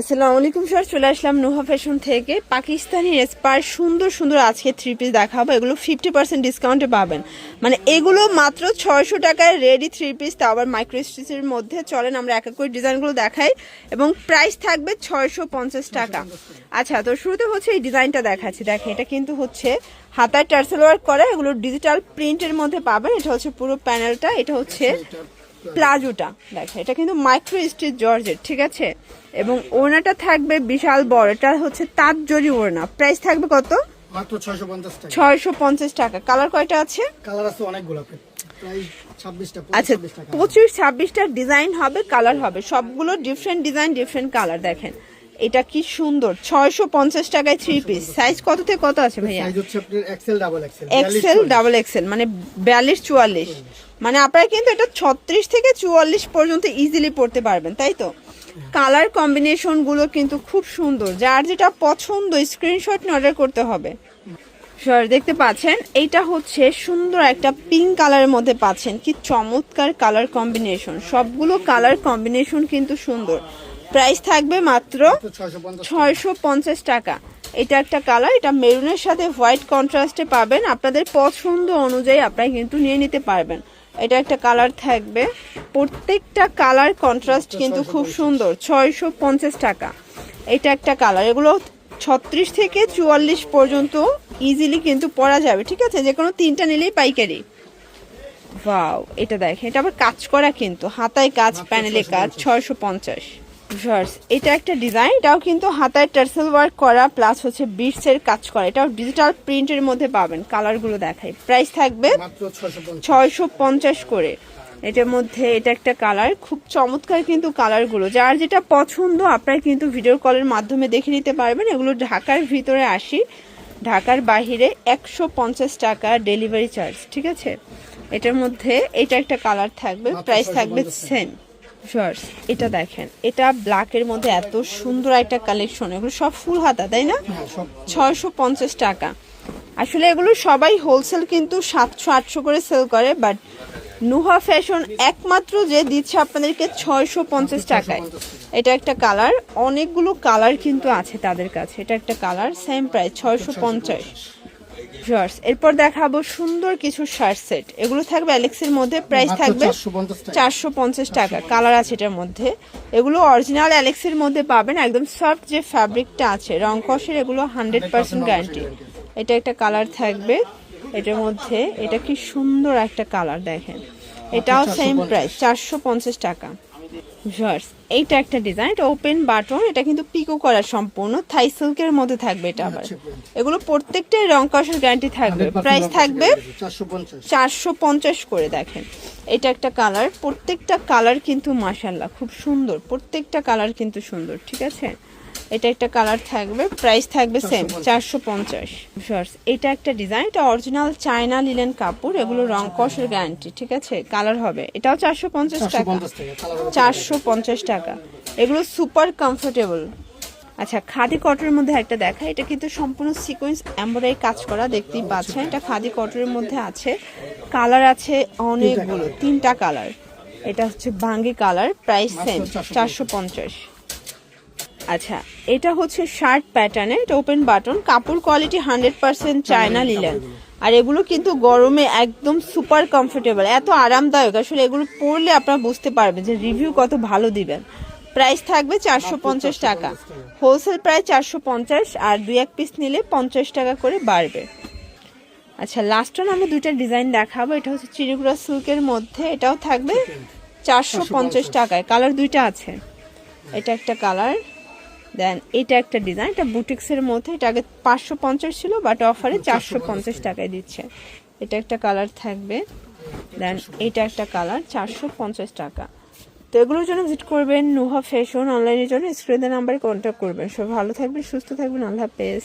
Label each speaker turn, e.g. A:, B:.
A: আসসালামু আলাইকুম স্যার, চলে আসলাম নুহা ফ্যাশন থেকে। পাকিস্তানি স্পার সুন্দর সুন্দর আজকে 3 পিস দেখাবো। এগুলো 50% ডিসকাউন্টে পাবেন। মানে এগুলো মাত্র 600 টাকায় রেডি 3 পিস, তা আবার মাইক্রো স্টিচের মধ্যে। চলেন আমরা এক এক করে ডিজাইনগুলো দেখাই এবং প্রাইস থাকবে 650 টাকা। আচ্ছা, তো শুরুতে হচ্ছে এই ডিজাইনটা দেখাচ্ছি। দেখেন, এটা কিন্তু হচ্ছে হাতায় টার্সেল ওয়ার্ক করা, এগুলো ডিজিটাল প্রিন্টের মধ্যে পাবেন। এটা হচ্ছে পুরো প্যানেলটা, এটা হচ্ছে প্লাজোটা। দেখেন, এটা কিন্তু মাইক্রো স্টিচ জর্জেট, ঠিক আছে। এবং ওড়নাটা থাকবে বিশাল বড়, এটা হচ্ছে তাঁত জরি ওড়না। প্রাইস থাকবে কত?
B: মাত্র 650 টাকা।
A: 650 টাকা। কালার কয়টা আছে?
B: কালার আছে অনেকগুলো, প্রায় 26টা।
A: আচ্ছা, 25-26টা ডিজাইন হবে, কালার হবে, সবগুলো ডিফারেন্ট ডিজাইন, ডিফারেন্ট কালার। দেখেন এটা কি সুন্দর, 650 টাকায় 3 পিস। সাইজ কত থেকে কত আছে ভাইয়া?
B: সাইজ হচ্ছে আপনার XL double XL.
A: XL double XL মানে 42-44। মানে আপনারা কিন্তু এটা 36 থেকে 44 পর্যন্ত ইজিলি পড়তে পারবেন, তাই তো? কালার কম্বিনেশন গুলো কিন্তু খুব সুন্দর। যার যেটা পছন্দ স্ক্রিনশট নিয়ে অর্ডার করতে হবে। স্যার দেখতে পাচ্ছেন, এইটা হচ্ছে সুন্দর একটা পিঙ্ক কালারের মধ্যে পাচ্ছেন। কি চমৎকার কালার কম্বিনেশন, সবগুলো কালার কম্বিনেশন কিন্তু সুন্দর। প্রাইস থাকবে মাত্র 650 টাকা। এটা একটা কালার, এটা মেরুনের সাথে হোয়াইট কন্ট্রাস্টে পাবেন। আপনাদের পছন্দ অনুযায়ী আপনারা কিন্তু নিয়ে নিতে পারবেন। এটা একটা কালার থাকবে, প্রত্যেকটা কালার কন্ট্রাস্ট কিন্তু খুব সুন্দর। 650 টাকা। এটা একটা কালার, এগুলো 36 থেকে 44 পর্যন্ত ইজিলি কিন্তু পরা যাবে, ঠিক আছে। যে কোনো 3টা নিলেই পাইকারি। ওয়াও, এটা দেখেন, এটা আবার কাজ করা কিন্তু, হাতায় কাজ, প্যানেলে কাজ। 650। এটা একটা ডিজাইন, এটাও কিন্তু হাতায় টার্সেল ওয়ার্ক করা, প্লাস হচ্ছে বিটসের কাজ করা। এটাও ডিজিটাল প্রিন্টের মধ্যে পাবেন। কালারগুলো দেখাই। প্রাইস থাকবে 650 করে। এটার মধ্যে এটা একটা কালার, খুব চমৎকার কিন্তু কালারগুলো। যার যেটা পছন্দ আপনারা কিন্তু ভিডিও কলের মাধ্যমে দেখে নিতে পারবেন। এগুলো ঢাকার ভিতরে 80, ঢাকার বাহিরে 150 টাকা ডেলিভারি চার্জ, ঠিক আছে। এটার মধ্যে এটা একটা কালার থাকবে, প্রাইস থাকবে সেম। এটা দেখেন, এটা ব্ল্যাকের মধ্যে এত সুন্দর একটা কালেকশন। এগুলো সব ফুল হাতা, তাই না? 650 টাকা। আসলে এগুলো সবাই হোলসেল কিন্তু 700-800 করে সেল করে, বাট নুহা ফ্যাশন একমাত্র যে দিচ্ছে আপনাদেরকে 650 টাকায়। এটা একটা কালার, অনেকগুলো কালার কিন্তু আছে তাদের কাছে। এটা একটা কালার, সেম প্রাইস 650। এরপর দেখাবো সুন্দর কিছু শার্ট সেট। এগুলো থাকবে অ্যালেক্সের মধ্যে, প্রাইস থাকবে 450 টাকা। কালার আছে এটার মধ্যে। এগুলো অরিজিনাল অ্যালেক্সের মধ্যে পাবেন, একদম সফট যে ফ্যাব্রিকটা আছে, রং কষের, এগুলো 100% গ্যারান্টি। এটা একটা কালার থাকবে এটার মধ্যে। এটা কি সুন্দর একটা কালার, দেখেন। এটাও সেম প্রাইস 450 টাকা। এইটা একটা ডিজাইন, এটা ওপেন বাটন, এটা কিন্তু পিকো করা সম্পূর্ণ, থাই সিল্কের মধ্যে থাকবে। এটা আবার এগুলো প্রত্যেকটাই রং কষের গ্যারান্টি থাকবে। প্রাইস থাকবে 450 করে। দেখেন এটা একটা কালার, প্রত্যেকটা কালার কিন্তু মাশাআল্লাহ খুব সুন্দর, প্রত্যেকটা কালার কিন্তু সুন্দর, ঠিক আছে। এটা একটা কালার থাকবে, প্রাইস থাকবে সেম 450। এটা একটা ডিজাইন, এটা অরিজিনাল চায়না লিলেন কাপড়, এগুলো রং কষের গ্যারান্টি, ঠিক আছে। কালার হবে, এটাও 450 টাকা। 450 টাকা। এগুলো সুপার কমফোর্টেবল। আচ্ছা, খাদি কটনের মধ্যে একটা দেখা, এটা কিন্তু সম্পূর্ণ সিকোয়েন্স এমব্রয়ডারি কাজ করা, দেখতেই পাচ্ছেন। এটা খাদি কটনের মধ্যে আছে, কালার আছে অনেকগুলো, 3টা কালার। এটা হচ্ছে বাঙ্গি কালার, প্রাইস সেম 450। আচ্ছা, এটা হচ্ছে শার্ট প্যাটার্নে, এটা ওপেন বাটন, কাপড় কোয়ালিটি 100% চায়না লিলেন। আর এগুলো কিন্তু গরমে একদম সুপার কমফোর্টেবল, এত আরামদায়ক। আসলে এগুলো পরলে আপনারা বুঝতে পারবেন যে রিভিউ কত ভালো দিবেন। প্রাইস থাকবে 450 টাকা। হোলসেল প্রাইস 450, আর 2-1 পিস নিলে 50 টাকা করে বাড়বে। আচ্ছা, লাস্ট ওয়ান আমরা 2টা ডিজাইন দেখাবো। এটা হচ্ছে চিরিগুড়া সিল্কের মধ্যে, এটাও থাকবে 450 টাকায়। কালার 2টা আছে। এটা একটা কালার, দেন এটা একটা ডিজাইন, এটা বুটিক্সের মধ্যে। এটা আগে 550 ছিল, বাট অফারে 450 টাকায় দিচ্ছে। এটা একটা কালার থাকবে, দেন এটা একটা কালার, 450 টাকা। তো এগুলোর জন্য ভিজিট করবেন নুহা ফ্যাশন। অনলাইনের জন্য স্ক্রিনের নাম্বারে কন্ট্যাক্ট করবেন। সব ভালো থাকবেন, সুস্থ থাকবেন, আল্লাহ হাফেজ।